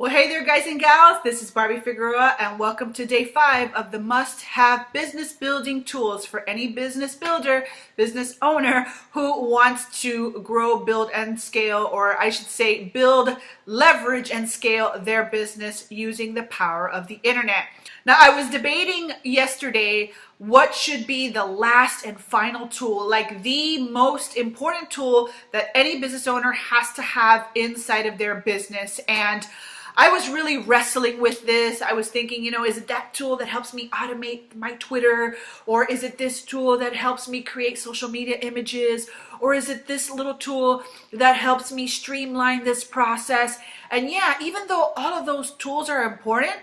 Well, hey there guys and gals, this is Barbie Figueroa and welcome to day 5 of the must-have business building tools for any business builder, business owner who wants to grow, build, and scale, or I should say build, leverage, and scale their business using the power of the internet. Now, I was debating yesterday what should be the last and final tool, like the most important tool that any business owner has to have inside of their business. And I was really wrestling with this. I was thinking, is it that tool that helps me automate my Twitter? Or is it this tool that helps me create social media images? Or is it this little tool that helps me streamline this process? And yeah, even though all of those tools are important,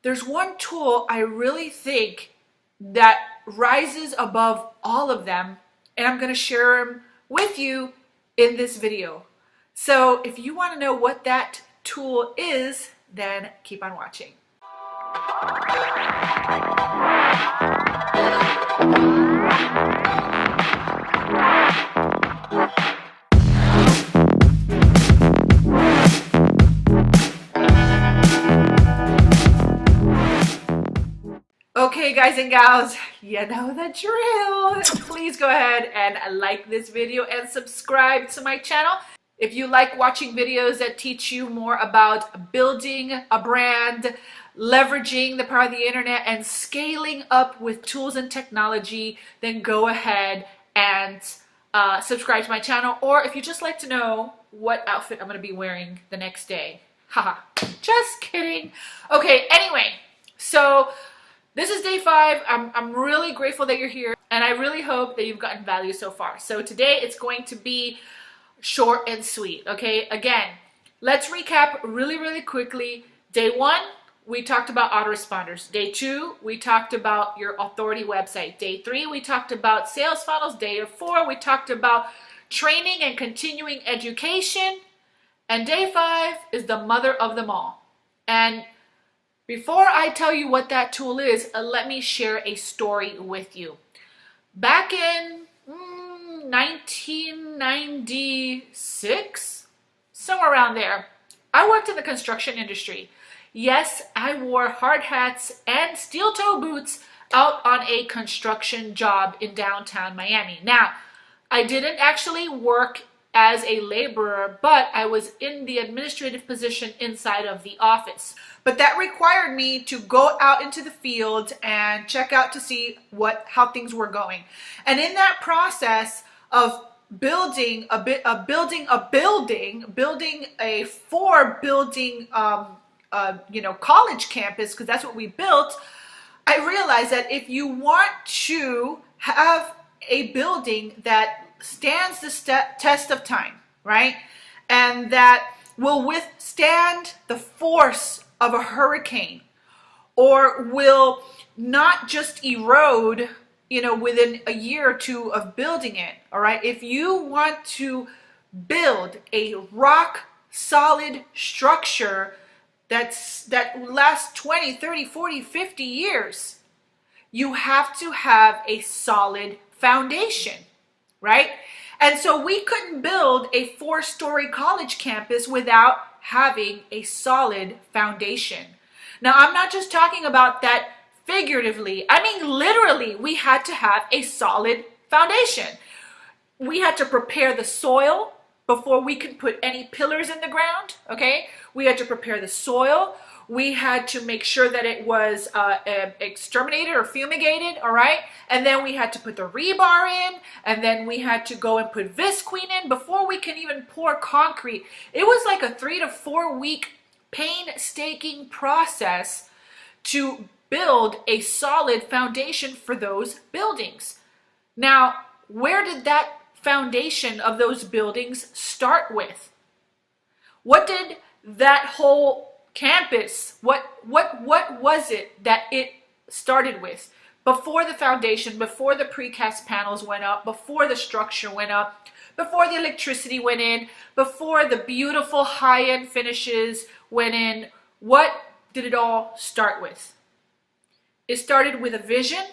there's one tool I really think that rises above all of them, and I'm going to share them with you in this video. So if you want to know what that tool is, then keep on watching. Okay guys and gals, you know the drill. Please go ahead and like this video and subscribe to my channel. If you like watching videos that teach you more about building a brand, leveraging the power of the internet, and scaling up with tools and technology, then go ahead and subscribe to my channel. Or if you just like to know what outfit I'm going to be wearing the next day. Haha, just kidding. Okay, anyway, so this is day 5. I'm really grateful that you're here, and I really hope that you've gotten value so far. So today it's going to be short and sweet, okay? Again, let's recap really quickly. Day 1, we talked about autoresponders. Day 2, we talked about your authority website. Day 3, we talked about sales funnels. Day 4, we talked about training and continuing education. And day 5 is the mother of them all. And before I tell you what that tool is, let me share a story with you. Back in 1996, somewhere around there, I worked in the construction industry. Yes, I wore hard hats and steel-toe boots out on a construction job in downtown Miami. Now, I didn't actually work as a laborer, but I was in the administrative position inside of the office. But that required me to go out into the field and check out to see how things were going. And in that process of building a college campus, because that's what we built, I realized that if you want to have a building that stands the test of time, right? And that will withstand the force of a hurricane, or will not just erode, within a year or two of building it, all right? If you want to build a rock solid structure that lasts 20, 30, 40, 50 years, you have to have a solid foundation, right? And so we couldn't build a 4-story college campus without having a solid foundation. Now, I'm not just talking about that figuratively. I mean, literally, we had to have a solid foundation. We had to prepare the soil before we could put any pillars in the ground, okay? We had to prepare the soil. We had to make sure that it was exterminated or fumigated, all right? And then we had to put the rebar in, and then we had to go and put visqueen in before we can even pour concrete. It was like a 3 to 4 week painstaking process to build a solid foundation for those buildings. Now, where did that foundation of those buildings start with? What did that whole campus, what was it that it started with? Before the foundation, before the precast panels went up, before the structure went up, before the electricity went in, before the beautiful high-end finishes went in, what did it all start with? It started with a vision,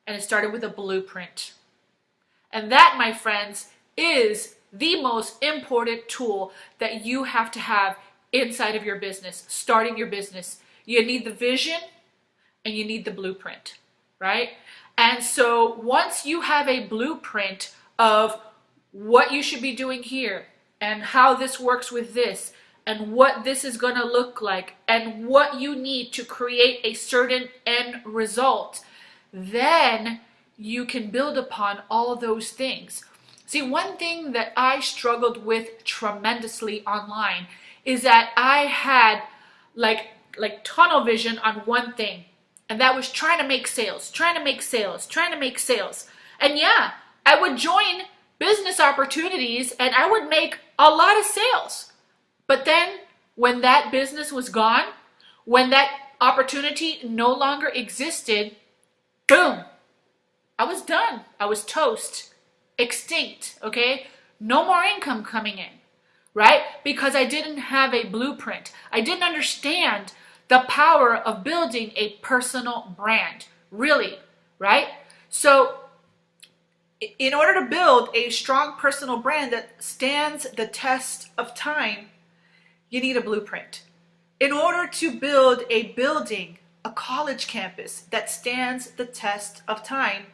and it started with a blueprint. And that, my friends, is the most important tool that you have to have inside of your business, starting your business. You need the vision and you need the blueprint, right? And so once you have a blueprint of what you should be doing here and how this works with this and what this is going to look like and what you need to create a certain end result, then you can build upon all of those things. See, one thing that I struggled with tremendously online is that I had like tunnel vision on one thing, and that was trying to make sales, trying to make sales, trying to make sales. And yeah, I would join business opportunities and I would make a lot of sales. But then when that business was gone, when that opportunity no longer existed, boom, I was done. I was toast, extinct, okay? No more income coming in, right? Because I didn't have a blueprint. I didn't understand the power of building a personal brand, really, right? So in order to build a strong personal brand that stands the test of time, you need a blueprint. In order to build a building, a college campus that stands the test of time,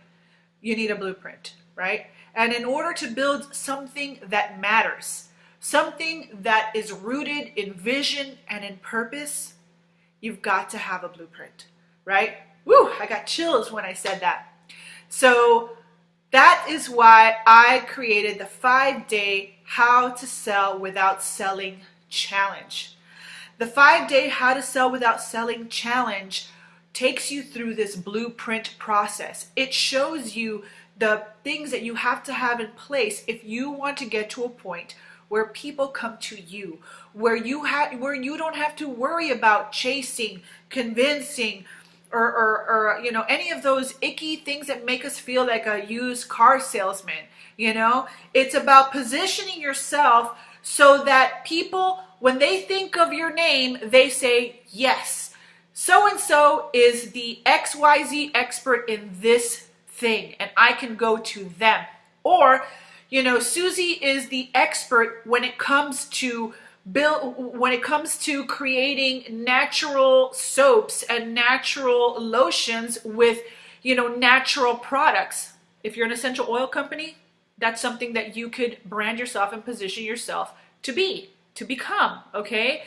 you need a blueprint, right? And in order to build something that matters, something that is rooted in vision and in purpose, you've got to have a blueprint, right? Woo, I got chills when I said that. So that is why I created the 5-day How to Sell Without Selling Challenge. The 5-day How to Sell Without Selling Challenge takes you through this blueprint process. It shows you the things that you have to have in place if you want to get to a point where people come to you, where you don't have to worry about chasing, convincing, or you know, any of those icky things that make us feel like a used car salesman. You know, it's about positioning yourself so that people, when they think of your name, they say, yes, so and so is the XYZ expert in this thing, and I can go to them. Or, you know, Susie is the expert when it comes to creating natural soaps and natural lotions with, you know, natural products. If you're an essential oil company, that's something that you could brand yourself and position yourself to become, okay?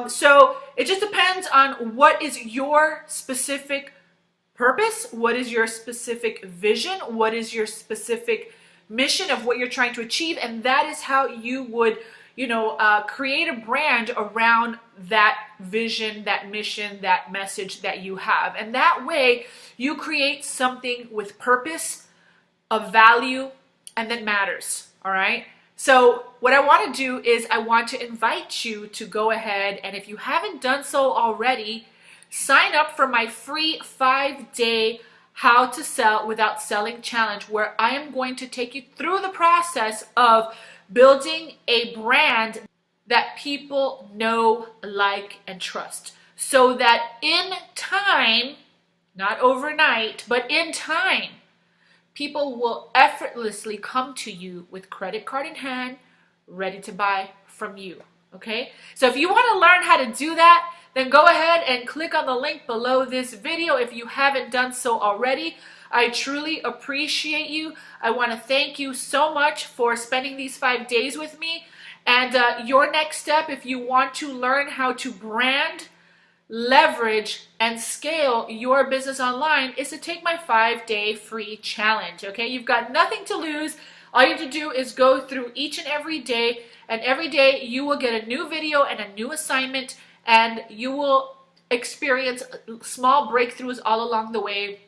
So it just depends on what is your specific purpose, what is your specific vision, what is your specific mission of what you're trying to achieve, and that is how you would, you know, create a brand around that vision, that mission, that message that you have. And that way you create something with purpose, of value, and that matters, all right? So what I want to do is I want to invite you to go ahead, and if you haven't done so already, sign up for my free 5-day How to Sell Without Selling Challenge, where I am going to take you through the process of building a brand that people know, like, and trust. So that in time, not overnight, but in time, people will effortlessly come to you with credit card in hand, ready to buy from you, okay? So if you want to learn how to do that, then go ahead and click on the link below this video if you haven't done so already. I truly appreciate you. I want to thank you so much for spending these 5 days with me. And your next step, if you want to learn how to brand, leverage, and scale your business online, is to take my 5-day free challenge, okay? You've got nothing to lose. All you have to do is go through each and every day, and every day you will get a new video and a new assignment, and you will experience small breakthroughs all along the way.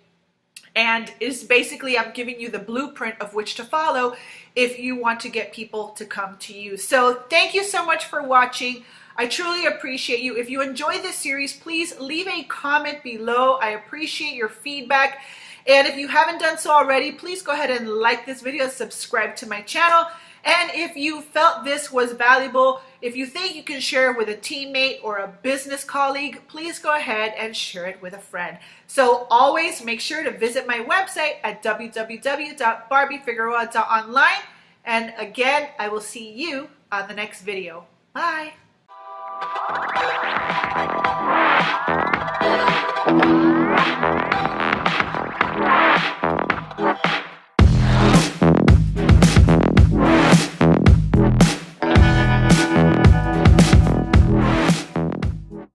And is basically, I'm giving you the blueprint of which to follow if you want to get people to come to you. So thank you so much for watching. I truly appreciate you. If you enjoyed this series, please leave a comment below. I appreciate your feedback. And if you haven't done so already, please go ahead and like this video, subscribe to my channel. And if you felt this was valuable, if you think you can share it with a teammate or a business colleague, please go ahead and share it with a friend. So always make sure to visit my website at www.barbiefigueroa.online. And again, I will see you on the next video. Bye.